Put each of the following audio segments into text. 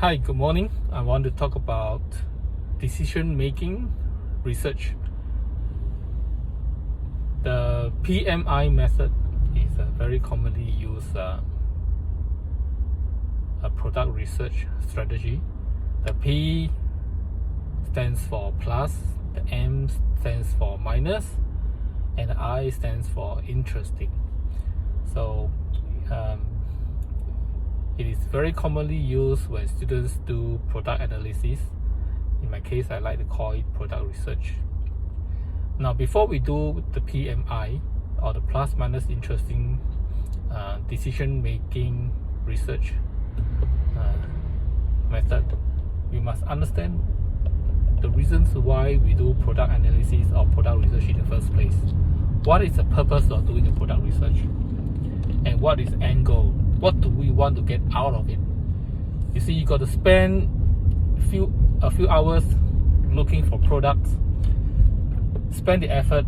Hi, good morning. I want to talk about decision-making research. The P.M.I method is a very commonly used a product research strategy. The P stands for plus, the M stands for minus, and the I stands for interesting. So it is very commonly used when students do product analysis. In my case, I like to call it product research. Now, before we do the P.M.I or the plus minus interesting decision-making research method, we must understand the reasons why we do product analysis or product research in the first place. What is the purpose of doing a product research? And what is the end goal? What do we want to get out of it? You see, you got to spend a few hours looking for products, spend the effort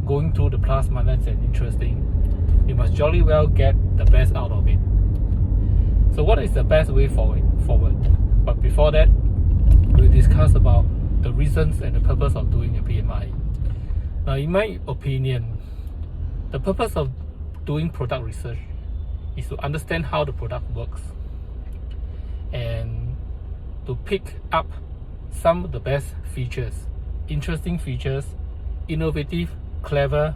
going through the plus, minus, and interesting. You must jolly well get the best out of it. So what is the best way forward? But before that, we'll discuss about the reasons and the purpose of doing a P.M.I. Now, in my opinion, the purpose of doing product research is to understand how the product works and to pick up some of the best features, interesting features, innovative, clever,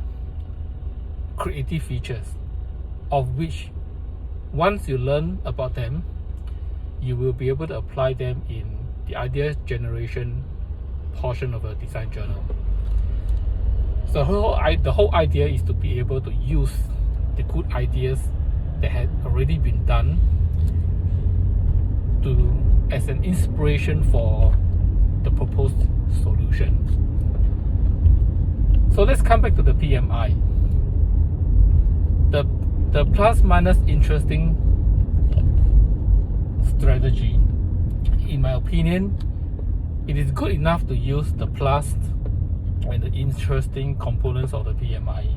creative features, of which once you learn about them, you will be able to apply them in the idea generation portion of a design journal. So the whole idea is to be able to use the good ideas that had already been done as an inspiration for the proposed solution. So let's come back to the P.M.I. The plus minus interesting strategy, in my opinion, it is good enough to use the plus and the interesting components of the P.M.I.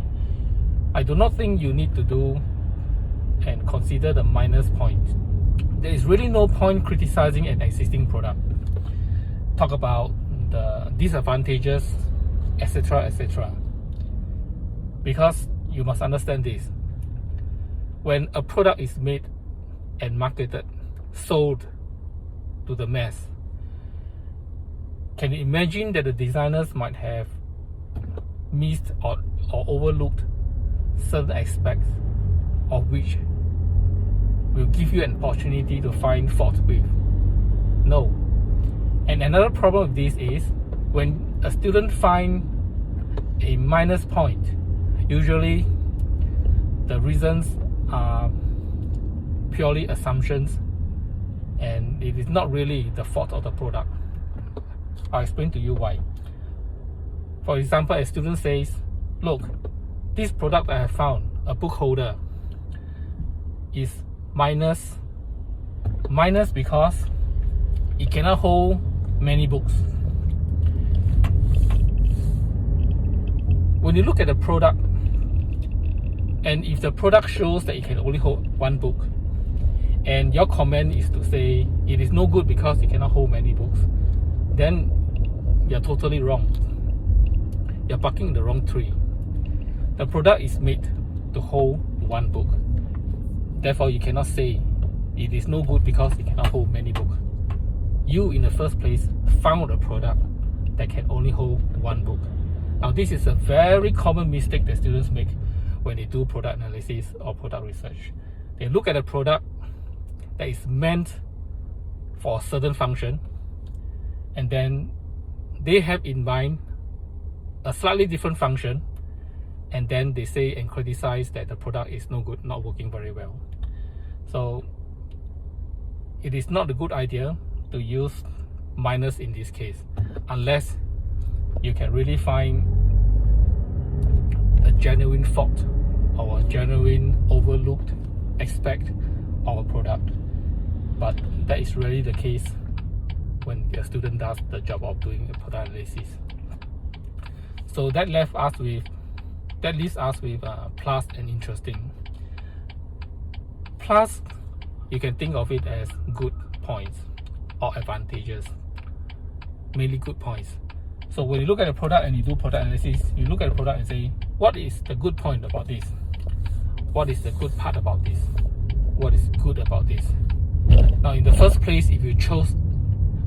I do not think you need to do and consider the minus point. There is really no point criticizing an existing product. Talk about the disadvantages, etc., etc. Because you must understand this. When a product is made and marketed, sold to the mass, can you imagine that the designers might have missed or overlooked certain aspects of which will give you an opportunity to find fault with? No. And another problem with this is when a student finds a minus point, usually the reasons are purely assumptions and it is not really the fault of the product. I'll explain to you why. For example, a student says, look, this product I have found, a book holder, is minus because it cannot hold many books. When you look at the product, and if the product shows that it can only hold one book, and your comment is to say it is no good because it cannot hold many books, then you're totally wrong. You're barking the wrong tree. The product is made to hold one book. Therefore, you cannot say it is no good because it cannot hold many books. You, in the first place, found a product that can only hold one book. Now, this is a very common mistake that students make when they do product analysis or product research. They look at a product that is meant for a certain function, and then they have in mind a slightly different function, and then they say and criticize that the product is no good, not working very well. So it is not a good idea to use minus in this case, unless you can really find a genuine fault or a genuine overlooked aspect of a product. But that is really the case when a student does the job of doing a product analysis. So that leaves us with plus and interesting. Plus, you can think of it as good points. or advantages, mainly good points. So when you look at a product and you do product analysis, you look at a product and say, what is the good point about this? What is the good part about this? What is good about this? Now, in the first place, if you chose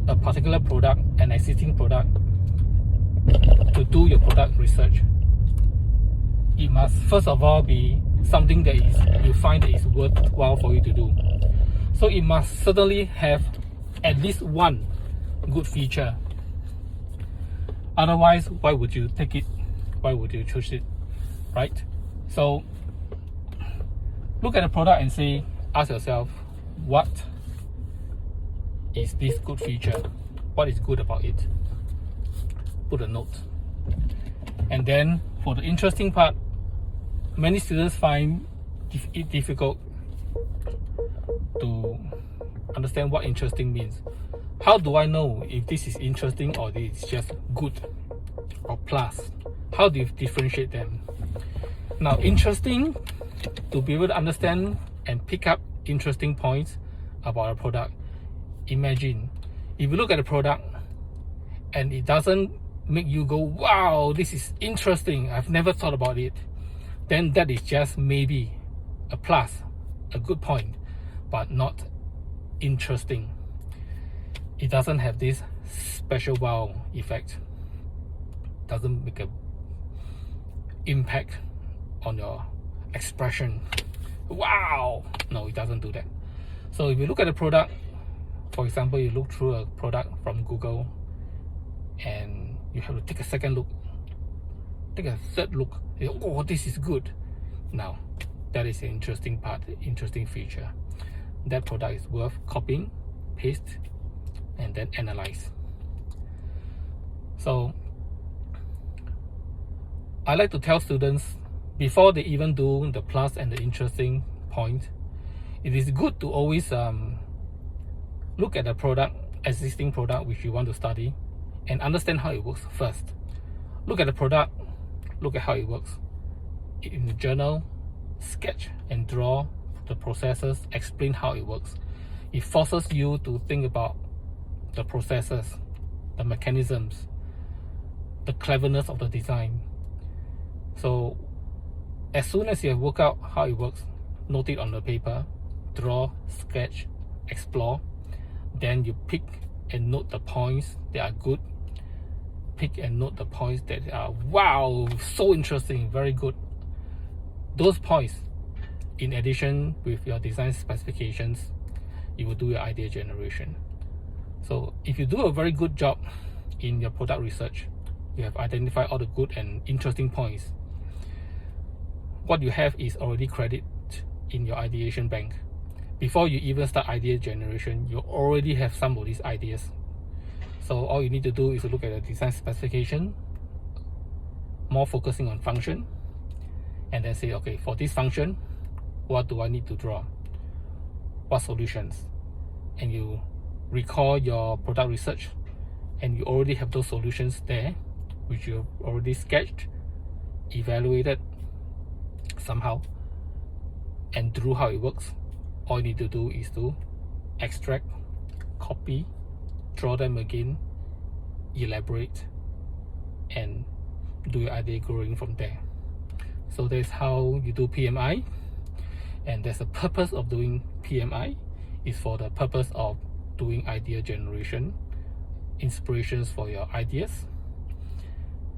a particular product, an existing product, to do your product research, it must first of all be something that you find that is worthwhile for you to do. So it must certainly have at least one good feature. Otherwise, why would you take it? Why would you choose it? Right? So look at the product and say, ask yourself, what is this good feature? What is good about it? Put a note. And then for the interesting part, many students find it difficult to understand what interesting means. How do I know if this is interesting or this is just good or plus? How do you differentiate them? Now, interesting, to be able to understand and pick up interesting points about a product. Imagine if you look at a product and it doesn't make you go, wow, this is interesting, I've never thought about it, then that is just maybe a plus, a good point, but not interesting. It doesn't have this special wow effect, doesn't make a impact on your expression. Wow, no, it doesn't do that. So if you look at a product, for example, you look through a product from Google and you have to take a second look, take a third look, oh, this is good. Now, that is an interesting part, interesting feature. That product is worth copying, paste, and then analyze. So I like to tell students, before they even do the plus and the interesting point, it is good to always look at the product, existing product which you want to study, and understand how it works first. Look at the product, look at how it works. In the journal, sketch and draw the processes, explain how it works. It forces you to think about the processes, the mechanisms, the cleverness of the design. So as soon as you have worked out how it works, note it on the paper, draw, sketch, explore. Then you pick and note the points that are good, pick and note the points that are, wow, so interesting, very good. Those points, in addition with your design specifications, you will do your idea generation. So if you do a very good job in your product research, you have identified all the good and interesting points, what you have is already credit in your ideation bank. Before you even start idea generation, you already have some of these ideas. So all you need to do is to look at the design specification, more focusing on function, and then say, okay, for this function, what do I need to draw? What solutions? And you recall your product research, and you already have those solutions there, which you've already sketched, evaluated somehow, and drew how it works. All you need to do is to extract, copy, draw them again, elaborate, and do your idea growing from there. So that's how you do P.M.I. And there's a purpose of doing P.M.I. is for the purpose of doing idea generation, inspirations for your ideas.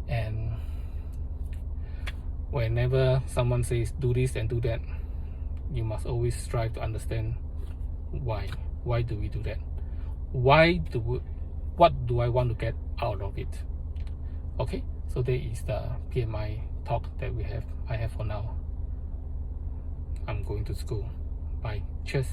And whenever someone says do this and do that, you must always strive to understand why. Why do we do that? What do I want to get out of it? Okay, so that is the P.M.I. talk that I have for now. I'm going to school. Bye. Cheers.